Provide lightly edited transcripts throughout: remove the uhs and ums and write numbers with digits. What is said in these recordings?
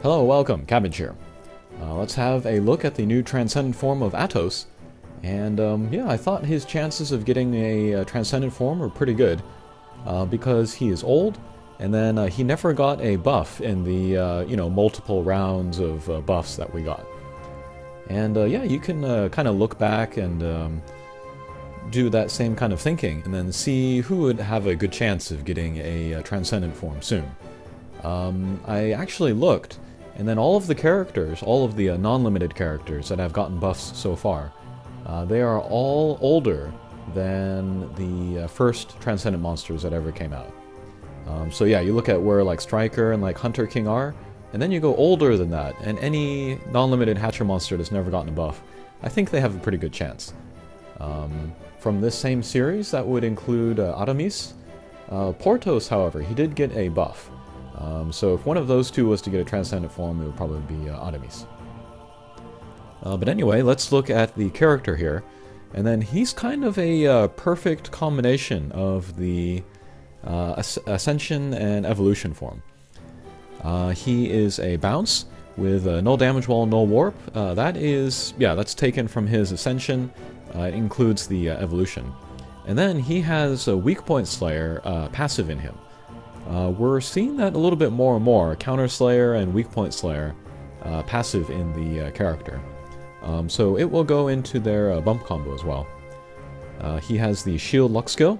Hello, welcome, Cabbage here. Let's have a look at the new Transcendent form of Athos. And yeah, I thought his chances of getting a Transcendent form were pretty good. Because he is old, and then he never got a buff in the, multiple rounds of buffs that we got. And yeah, you can kind of look back and do that same kind of thinking, and then see who would have a good chance of getting a Transcendent form soon. I actually looked, and then all of the characters, all of the non-limited characters that have gotten buffs so far, they are all older than the first Transcendent monsters that ever came out. So yeah, you look at where like Striker and like Hunter King are, and then you go older than that, and any non-limited Hatcher monster that's never gotten a buff, I think they have a pretty good chance. From this same series, that would include Aramis. Porthos, however, he did get a buff. So if one of those two was to get a Transcendent form, it would probably be Aramis. But anyway, let's look at the character here. And then he's kind of a perfect combination of the Ascension and Evolution form. He is a bounce with null damage wall, null warp. That's taken from his Ascension. It includes the Evolution. And then he has a Weak Point Slayer passive in him. We're seeing that a little bit more and more, Counter Slayer and Weak Point Slayer passive in the character. So it will go into their bump combo as well. He has the Shield Luck skill.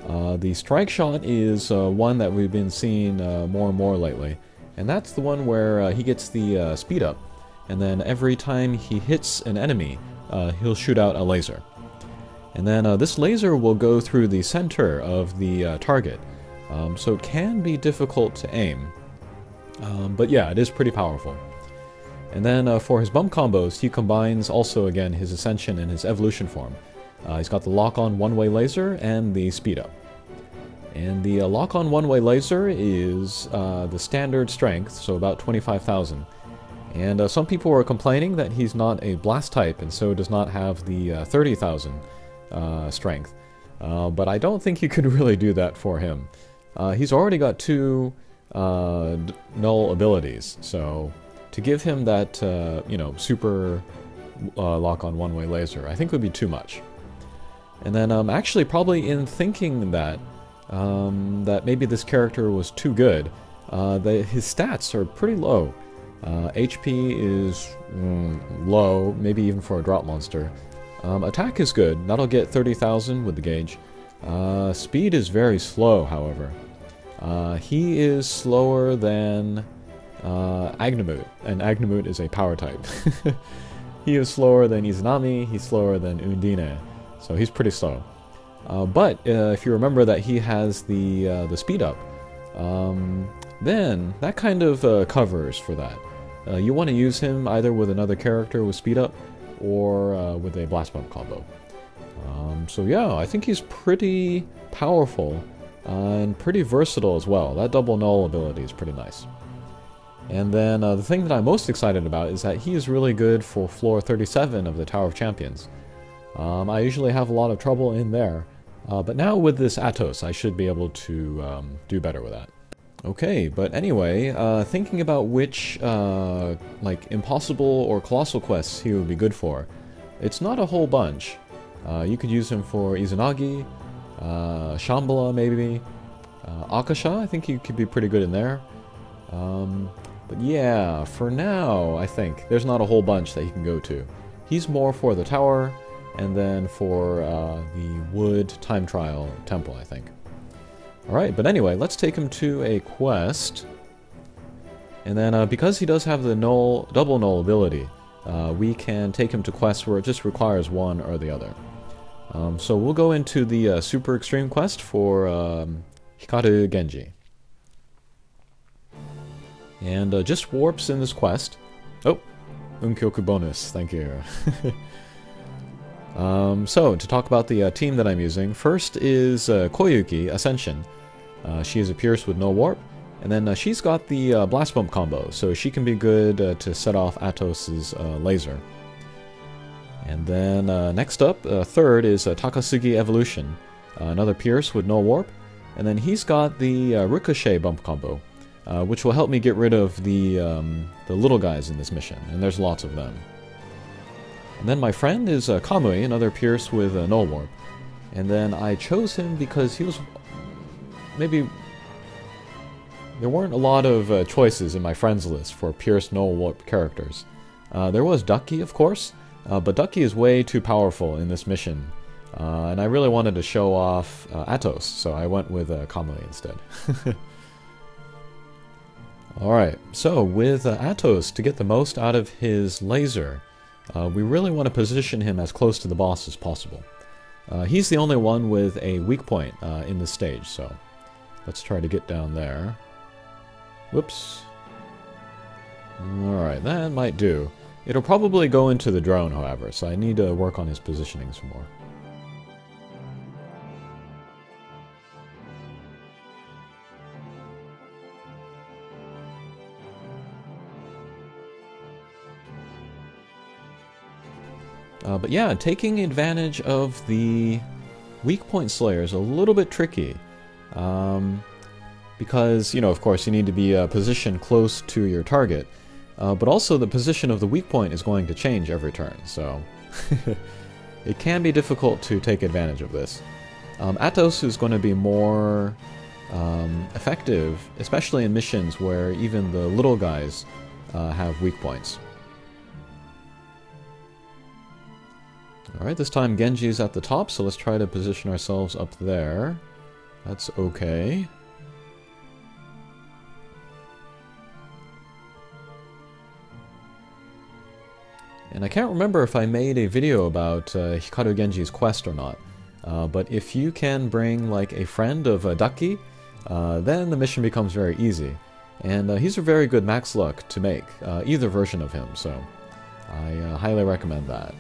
The Strike Shot is one that we've been seeing more and more lately. And that's the one where he gets the speed up. And then every time he hits an enemy, he'll shoot out a laser. And then this laser will go through the center of the target. So it can be difficult to aim. But yeah, it is pretty powerful. And then for his bump combos, he combines also again his Ascension and his Evolution form. He's got the lock-on one-way laser and the speed up. And the lock-on one-way laser is the standard strength, so about 25,000. And some people were complaining that he's not a blast type and so does not have the 30,000 strength. But I don't think you could really do that for him. He's already got two null abilities, so to give him that, super lock-on one-way laser, I think would be too much. And then actually probably in thinking that, that maybe this character was too good, his stats are pretty low. HP is low, maybe even for a drop monster. Attack is good, that'll get 30,000 with the gauge. Speed is very slow, however. He is slower than Agnamut, and Agnamut is a power type. He is slower than Izanami, he's slower than Undine, so he's pretty slow. But if you remember that he has the speed up, then that kind of covers for that. You want to use him either with another character with speed up, or with a blast bump combo. So yeah, I think he's pretty powerful, and pretty versatile as well. That double null ability is pretty nice. And then the thing that I'm most excited about is that he is really good for floor 37 of the Tower of Champions. I usually have a lot of trouble in there, but now with this Athos, I should be able to do better with that. Okay, but anyway, thinking about which impossible or colossal quests he would be good for, it's not a whole bunch. You could use him for Izanagi, Shambhala maybe, Akasha, I think he could be pretty good in there. But yeah, for now, I think there's not a whole bunch that he can go to. He's more for the tower, and then for the Wood Time Trial Temple, I think. Alright, but anyway, let's take him to a quest. And then because he does have the double null ability, we can take him to quests where it just requires one or the other. So we'll go into the super extreme quest for Hikaru Genji. And just warps in this quest. Oh, Unkyoku bonus, thank you. So, to talk about the team that I'm using, first is Koyuki, Ascension. She is a Pierce with no warp, and then she's got the Blast Bump combo, so she can be good to set off Athos's laser. And then next up, third is Takasugi Evolution, another Pierce with no warp, and then he's got the Ricochet bump combo. which will help me get rid of the little guys in this mission, and there's lots of them. And then my friend is Kamui, another Pierce with Null Warp. And then I chose him because he was... maybe... there weren't a lot of choices in my friends list for Pierce Null Warp characters. There was Ducky, of course, but Ducky is way too powerful in this mission. And I really wanted to show off Athos, so I went with Kamui instead. Alright, so with Athos, to get the most out of his laser, we really want to position him as close to the boss as possible. He's the only one with a weak point in this stage, so let's try to get down there. Whoops. Alright, that might do. It'll probably go into the drone, however, so I need to work on his positioning some more. But yeah, taking advantage of the weak point slayer is a little bit tricky. Because, you know, of course, you need to be positioned close to your target. But also the position of the weak point is going to change every turn, so... it can be difficult to take advantage of this. Athos is going to be more effective, especially in missions where even the little guys have weak points. Alright, this time Genji's at the top, so let's try to position ourselves up there. That's okay. And I can't remember if I made a video about Hikaru Genji's quest or not. But if you can bring like a friend of Ducky, then the mission becomes very easy. And he's a very good max luck to make, either version of him, so I highly recommend that.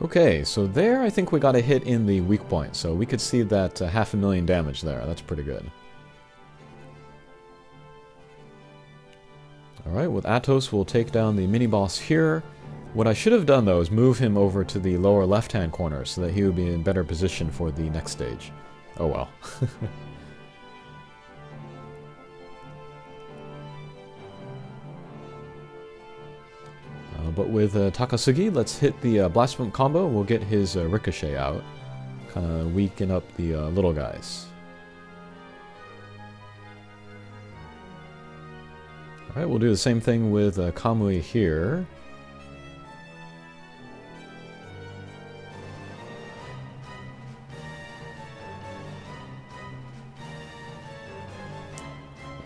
Okay, so there I think we got a hit in the weak point, so we could see that 500,000 damage there. That's pretty good. Alright, with Athos we'll take down the mini-boss here. What I should have done though is move him over to the lower left-hand corner so that he would be in better position for the next stage. Oh well. But with Takasugi, let's hit the Blast Bump combo and we'll get his Ricochet out. Kind of weaken up the little guys. Alright, we'll do the same thing with Kamui here.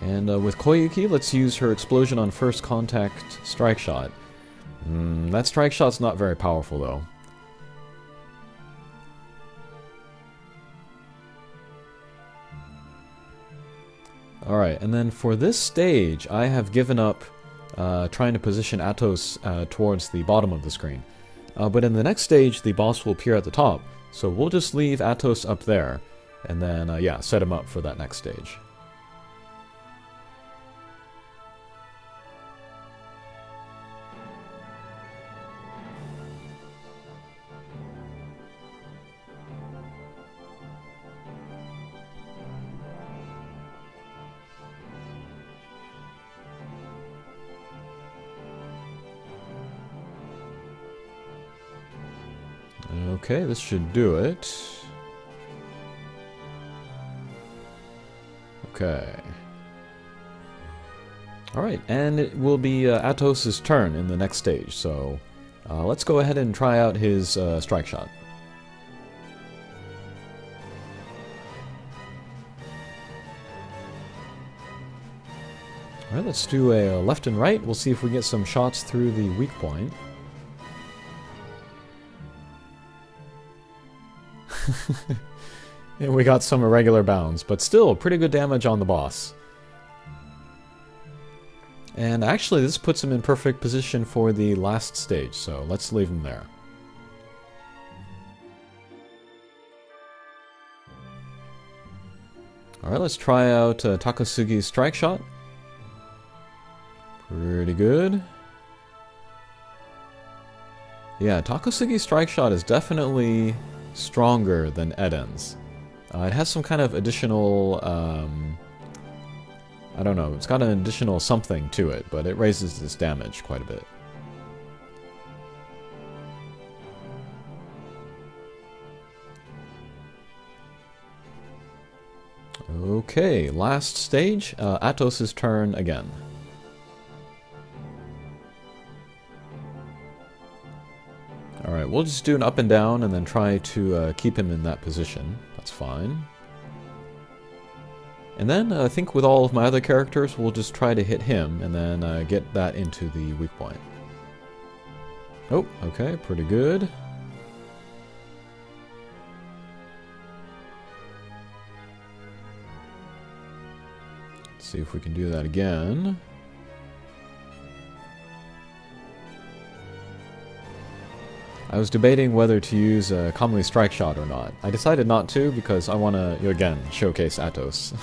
And with Koyuki, let's use her Explosion on First Contact Strike Shot. That strike shot's not very powerful, though. Alright, and then for this stage, I have given up trying to position Athos towards the bottom of the screen. But in the next stage, the boss will appear at the top, so we'll just leave Athos up there, and then, yeah, set him up for that next stage. Okay, this should do it. Okay. Alright, and it will be Athos' turn in the next stage, so let's go ahead and try out his strike shot. Alright, let's do a left and right. We'll see if we get some shots through the weak point. And we got some irregular bounds, but still pretty good damage on the boss. And actually this puts him in perfect position for the last stage, so let's leave him there. Alright, let's try out Takasugi's strike shot. Pretty good. Yeah, Takasugi's strike shot is definitely stronger than Eden's. It has some kind of additional, I don't know, it's got an additional something to it, but it raises its damage quite a bit. Okay, last stage, Athos' turn again. Alright, we'll just do an up and down and then try to keep him in that position. That's fine. And then I think with all of my other characters, we'll just try to hit him and then get that into the weak point. Oh, okay, pretty good. Let's see if we can do that again. I was debating whether to use a commonly strike shot or not. I decided not to because I want to, again, showcase Athos.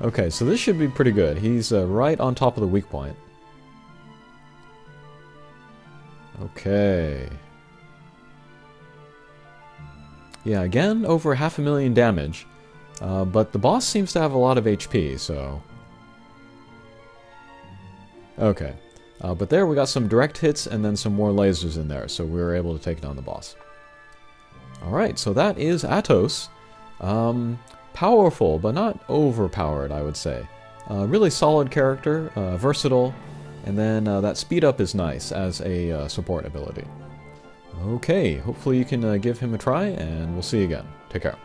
Okay, so this should be pretty good. He's right on top of the weak point. Okay. Yeah, again, over 500,000 damage. But the boss seems to have a lot of HP, so... Okay. But there we got some direct hits and then some more lasers in there, so we were able to take down the boss. Alright, so that is Athos. Powerful, but not overpowered, I would say. Really solid character, versatile, and then that speed up is nice as a support ability. Okay, hopefully you can give him a try, and we'll see you again. Take care.